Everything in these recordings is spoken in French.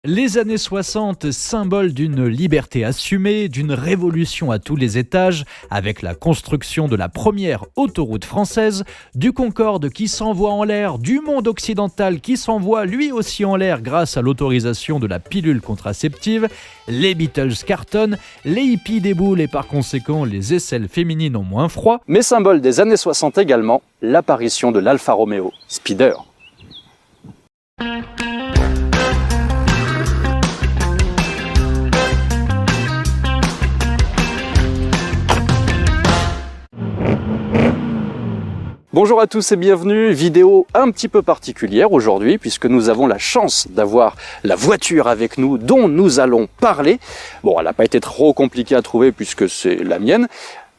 Les années 60, symbole d'une liberté assumée, d'une révolution à tous les étages, avec la construction de la première autoroute française, du Concorde qui s'envoie en l'air, du monde occidental qui s'envoie lui aussi en l'air grâce à l'autorisation de la pilule contraceptive, les Beatles cartonnent, les hippies déboulent et par conséquent les aisselles féminines ont moins froid. Mais symbole des années 60 également, l'apparition de l'Alfa Romeo Spider. Bonjour à tous et bienvenue, vidéo un petit peu particulière aujourd'hui puisque nous avons la chance d'avoir la voiture avec nous dont nous allons parler. Bon, elle n'a pas été trop compliquée à trouver puisque c'est la mienne,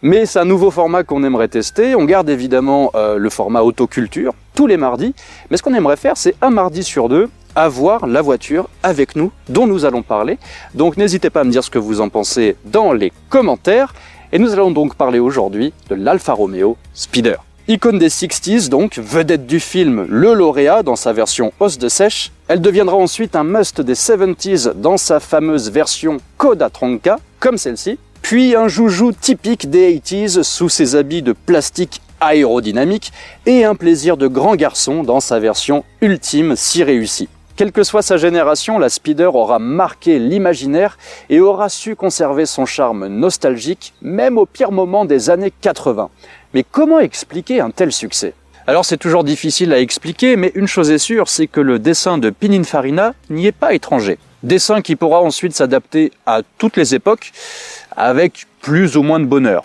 mais c'est un nouveau format qu'on aimerait tester. On garde évidemment le format autoculture tous les mardis, mais ce qu'on aimerait faire c'est un mardi sur deux avoir la voiture avec nous dont nous allons parler. Donc n'hésitez pas à me dire ce que vous en pensez dans les commentaires et nous allons donc parler aujourd'hui de l'Alfa Romeo Spider. Icône des 60s donc, vedette du film Le Lauréat dans sa version os de sèche, elle deviendra ensuite un must des 70s dans sa fameuse version Coda Tronca, comme celle-ci, puis un joujou typique des 80s sous ses habits de plastique aérodynamique et un plaisir de grand garçon dans sa version ultime si réussie. Quelle que soit sa génération, la Spider aura marqué l'imaginaire et aura su conserver son charme nostalgique, même au pire moment des années 80. Mais comment expliquer un tel succès? Alors c'est toujours difficile à expliquer, mais une chose est sûre, c'est que le dessin de Pininfarina n'y est pas étranger. Dessin qui pourra ensuite s'adapter à toutes les époques, avec plus ou moins de bonheur.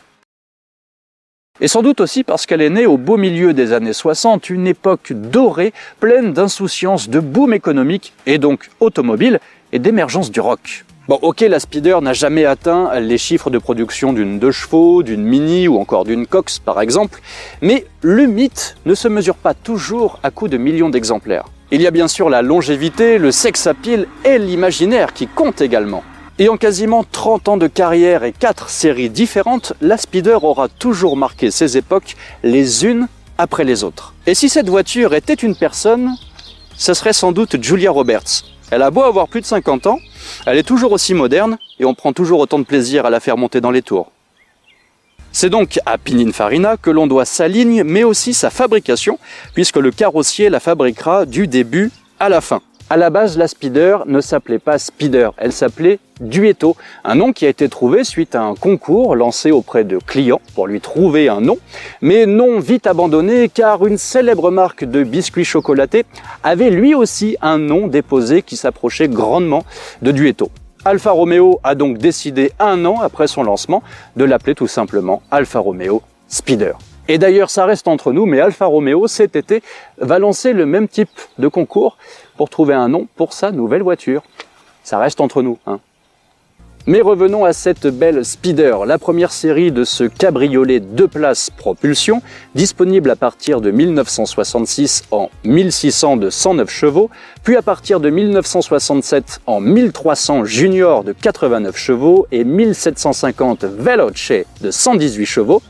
Et sans doute aussi parce qu'elle est née au beau milieu des années 60, une époque dorée, pleine d'insouciance, de boom économique, et donc automobile, et d'émergence du rock. Bon, ok, la Spider n'a jamais atteint les chiffres de production d'une 2 chevaux, d'une Mini ou encore d'une Cox par exemple, mais le mythe ne se mesure pas toujours à coups de millions d'exemplaires. Il y a bien sûr la longévité, le sex appeal et l'imaginaire qui comptent également. Et en quasiment 30 ans de carrière et 4 séries différentes, la Spider aura toujours marqué ses époques les unes après les autres. Et si cette voiture était une personne, ce serait sans doute Julia Roberts. Elle a beau avoir plus de 50 ans, elle est toujours aussi moderne et on prend toujours autant de plaisir à la faire monter dans les tours. C'est donc à Pininfarina que l'on doit sa ligne mais aussi sa fabrication, puisque le carrossier la fabriquera du début à la fin. À la base, la Spider ne s'appelait pas Spider, elle s'appelait Duetto, un nom qui a été trouvé suite à un concours lancé auprès de clients pour lui trouver un nom, mais nom vite abandonné car une célèbre marque de biscuits chocolatés avait lui aussi un nom déposé qui s'approchait grandement de Duetto. Alfa Romeo a donc décidé un an après son lancement de l'appeler tout simplement Alfa Romeo Spider. Et d'ailleurs, ça reste entre nous, mais Alfa Romeo, cet été, va lancer le même type de concours pour trouver un nom pour sa nouvelle voiture. Ça reste entre nous, hein. Mais revenons à cette belle Spider, la première série de ce cabriolet 2 places propulsion, disponible à partir de 1966 en 1600 de 109 chevaux, puis à partir de 1967 en 1300 Junior de 89 chevaux et 1750 Veloce de 118 chevaux.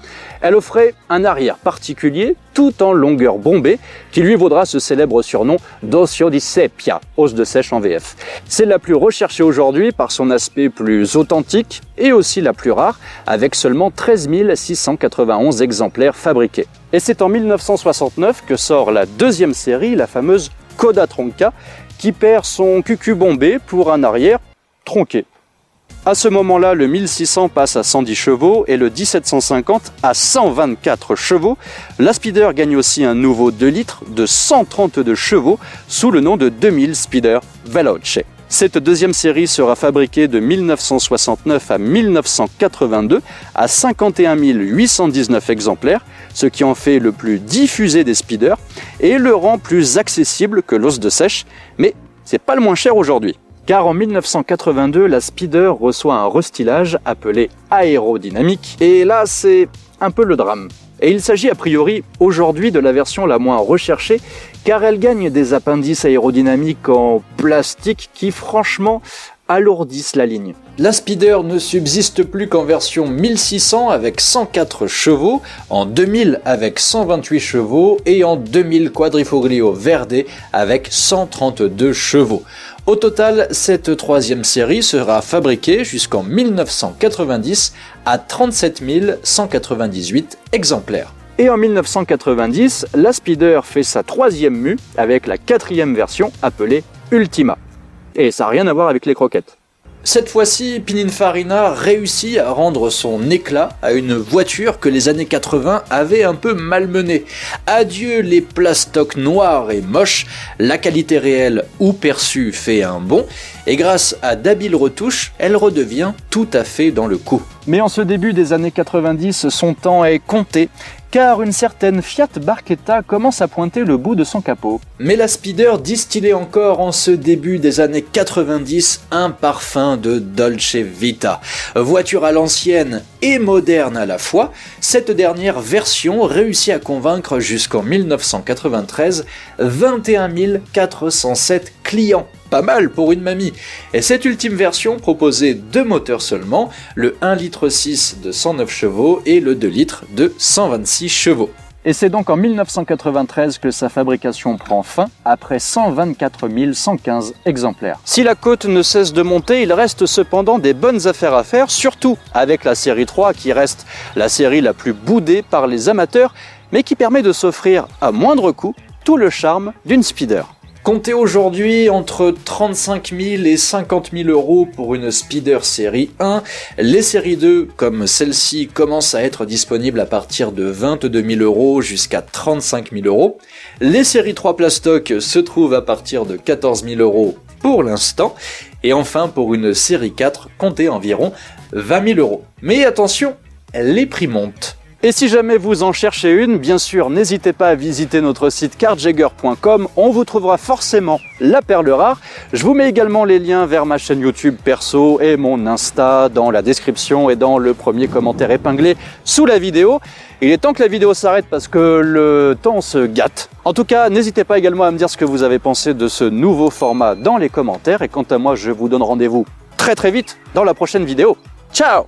Elle offrait un arrière particulier, tout en longueur bombée, qui lui vaudra ce célèbre surnom d'Osio di Seppia, os de sèche en VF. C'est la plus recherchée aujourd'hui par son aspect plus authentique et aussi la plus rare, avec seulement 13 691 exemplaires fabriqués. Et c'est en 1969 que sort la deuxième série, la fameuse Coda Tronca, qui perd son cucu bombé pour un arrière tronqué. À ce moment-là, le 1600 passe à 110 chevaux et le 1750 à 124 chevaux. La Spider gagne aussi un nouveau 2 litres de 132 chevaux sous le nom de 2000 Spider Veloce. Cette deuxième série sera fabriquée de 1969 à 1982 à 51 819 exemplaires, ce qui en fait le plus diffusé des Spider et le rend plus accessible que l'os de sèche, mais c'est pas le moins cher aujourd'hui. Car en 1982, la Spider reçoit un restylage appelé aérodynamique, et là c'est un peu le drame. Et il s'agit a priori aujourd'hui de la version la moins recherchée, car elle gagne des appendices aérodynamiques en plastique qui franchement alourdissent la ligne. La Spider ne subsiste plus qu'en version 1600 avec 104 chevaux, en 2000 avec 128 chevaux et en 2000 Quadrifoglio Verde avec 132 chevaux. Au total, cette troisième série sera fabriquée jusqu'en 1990 à 37 198 exemplaires. Et en 1990, la Speeder fait sa troisième mue avec la quatrième version appelée Ultima. Et ça n'a rien à voir avec les croquettes. Cette fois-ci, Pininfarina réussit à rendre son éclat à une voiture que les années 80 avaient un peu malmenée. Adieu les plastocs noirs et moches, la qualité réelle ou perçue fait un bond, et grâce à d'habiles retouches, elle redevient tout à fait dans le coup. Mais en ce début des années 90, son temps est compté, car une certaine Fiat Barchetta commence à pointer le bout de son capot. Mais la Speeder distillait encore en ce début des années 90 un parfum de Dolce Vita. Voiture à l'ancienne et moderne à la fois, cette dernière version réussit à convaincre jusqu'en 1993 21 407 clients. Pas mal pour une mamie. Et cette ultime version proposait deux moteurs seulement, le 1,6 litre de 109 chevaux et le 2 litres de 126 chevaux. Et c'est donc en 1993 que sa fabrication prend fin, après 124 115 exemplaires. Si la cote ne cesse de monter, il reste cependant des bonnes affaires à faire, surtout avec la série 3 qui reste la série la plus boudée par les amateurs, mais qui permet de s'offrir à moindre coût tout le charme d'une Speeder. Comptez aujourd'hui entre 35 000 et 50 000 euros pour une Speeder série 1. Les séries 2, comme celle-ci, commencent à être disponibles à partir de 22 000 euros jusqu'à 35 000 euros. Les séries 3 plastoc se trouvent à partir de 14 000 euros pour l'instant. Et enfin, pour une série 4, comptez environ 20 000 euros. Mais attention, les prix montent. Et si jamais vous en cherchez une, bien sûr, n'hésitez pas à visiter notre site carjagger.com, on vous trouvera forcément la perle rare. Je vous mets également les liens vers ma chaîne YouTube perso et mon Insta dans la description et dans le premier commentaire épinglé sous la vidéo. Il est temps que la vidéo s'arrête parce que le temps se gâte. En tout cas, n'hésitez pas également à me dire ce que vous avez pensé de ce nouveau format dans les commentaires. Et quant à moi, je vous donne rendez-vous très vite dans la prochaine vidéo. Ciao!